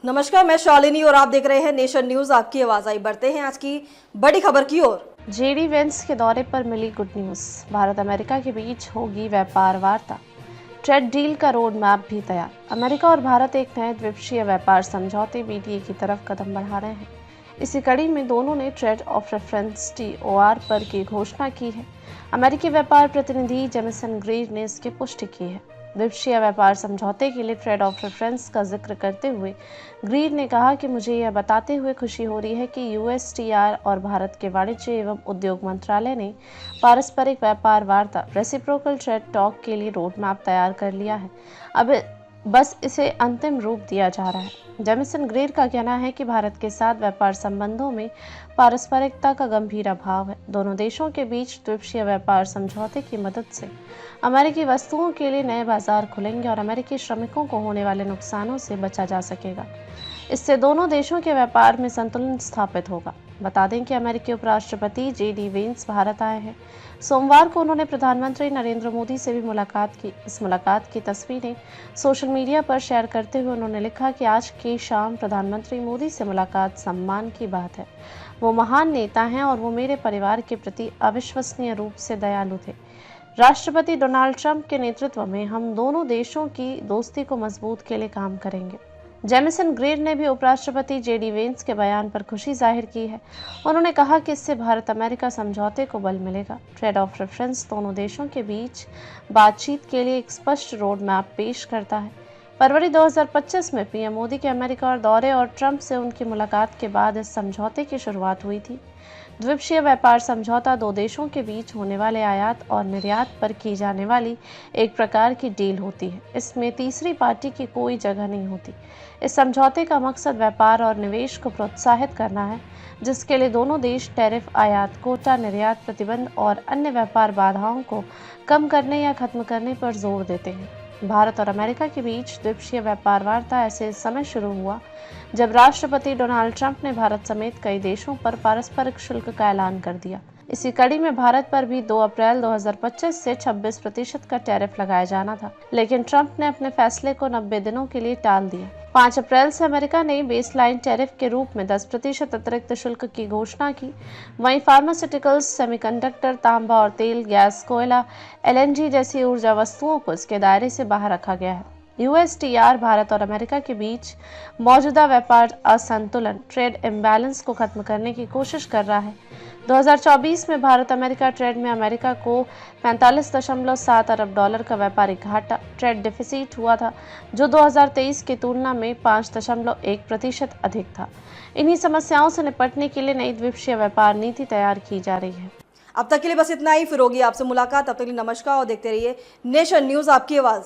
नमस्कार, मैं शालिनी और आप देख रहे हैं नेशन न्यूज। आपकी आवाज आई। बढ़ते हैं आज की बड़ी खबर की ओर। जेडी वेंस के दौरे पर मिली गुड न्यूज। भारत अमेरिका के बीच होगी व्यापार वार्ता। ट्रेड डील का रोड मैप भी तैयार। अमेरिका और भारत एक नए द्विपक्षीय व्यापार समझौते बीटीए की तरफ कदम बढ़ा रहे हैं। इसी कड़ी में दोनों ने ट्रेड ऑफ रेफरेंस TOR पर की घोषणा की है। अमेरिकी व्यापार प्रतिनिधि जेमिसन ग्रीर ने इसकी पुष्टि की है। द्विपक्षीय व्यापार समझौते के लिए ट्रेड ऑफ रेफरेंस का जिक्र करते हुए ग्रीर ने कहा कि मुझे यह बताते हुए खुशी हो रही है कि USTR और भारत के वाणिज्य एवं उद्योग मंत्रालय ने पारस्परिक व्यापार वार्ता रेसिप्रोकल ट्रेड टॉक के लिए रोड मैप तैयार कर लिया है। अब बस इसे अंतिम रूप दिया जा रहा है। जेमिसन ग्रीर का कहना है कि भारत के साथ व्यापार संबंधों में पारस्परिकता का गंभीर अभाव है। दोनों देशों के बीच द्विपक्षीय व्यापार समझौते की मदद से अमेरिकी वस्तुओं के लिए नए बाजार खुलेंगे और अमेरिकी श्रमिकों को होने वाले नुकसानों से बचा जा सकेगा। इससे दोनों देशों के व्यापार में संतुलन स्थापित होगा। बता दें कि अमेरिकी उपराष्ट्रपति JD वेंस भारत आए हैं। सोमवार को उन्होंने प्रधानमंत्री नरेंद्र मोदी से भी मुलाकात की। इस मुलाकात की तस्वीरें सोशल मीडिया पर शेयर करते हुए उन्होंने लिखा कि आज की शाम प्रधानमंत्री मोदी से मुलाकात सम्मान की बात है। वो महान नेता हैं और वो मेरे परिवार के प्रति अविश्वसनीय रूप से दयालु थे। राष्ट्रपति डोनाल्ड ट्रंप के नेतृत्व में हम दोनों देशों की दोस्ती को मजबूत के लिए काम करेंगे। जेमिसन ग्रीर ने भी उपराष्ट्रपति JD वेंस के बयान पर खुशी जाहिर की है। उन्होंने कहा कि इससे भारत अमेरिका समझौते को बल मिलेगा। ट्रेड ऑफ रेफरेंस दोनों देशों के बीच बातचीत के लिए एक स्पष्ट रोड मैप पेश करता है। फरवरी 2025 में PM मोदी के अमेरिका दौरे और ट्रंप से उनकी मुलाकात के बाद इस समझौते की शुरुआत हुई थी। द्विपक्षीय व्यापार समझौता दो देशों के बीच होने वाले आयात और निर्यात पर की जाने वाली एक प्रकार की डील होती है। इसमें तीसरी पार्टी की कोई जगह नहीं होती। इस समझौते का मकसद व्यापार और निवेश को प्रोत्साहित करना है, जिसके लिए दोनों देश टैरिफ, आयात, कोटा, निर्यात प्रतिबंध और अन्य व्यापार बाधाओं को कम करने या खत्म करने पर जोर देते हैं। भारत और अमेरिका के बीच द्विपक्षीय व्यापार वार्ता ऐसे समय शुरू हुआ जब राष्ट्रपति डोनाल्ड ट्रंप ने भारत समेत कई देशों पर पारस्परिक शुल्क का ऐलान कर दिया। इसी कड़ी में भारत पर भी 2 अप्रैल 2025 से 26% का टैरिफ लगाया जाना था, लेकिन ट्रंप ने अपने फैसले को 90 दिनों के लिए टाल दिया। 5 अप्रैल से अमेरिका ने बेसलाइन टैरिफ के रूप में 10% अतिरिक्त शुल्क की घोषणा की। वहीं फार्मास्यूटिकल्स, सेमीकंडक्टर, तांबा और तेल, गैस, कोयला, LNG जैसी ऊर्जा वस्तुओं को इसके दायरे से बाहर रखा गया है। USTR भारत और अमेरिका के बीच मौजूदा व्यापार असंतुलन, ट्रेड इम्बैलेंस को खत्म करने की कोशिश कर रहा है। 2024 में भारत अमेरिका ट्रेड में अमेरिका को $45.7 अरब का व्यापारिक घाटा, ट्रेड डिफिसिट हुआ था, जो 2023 की तुलना में 5.1% अधिक था। इन्हीं समस्याओं से निपटने के लिए नई द्विपक्षीय व्यापार नीति तैयार की जा रही है। अब तक के लिए बस इतना ही। फिर होगी आपसे मुलाकात। तब तक के लिए नमस्कार और देखते रहिए नेशन न्यूज, आपकी आवाज।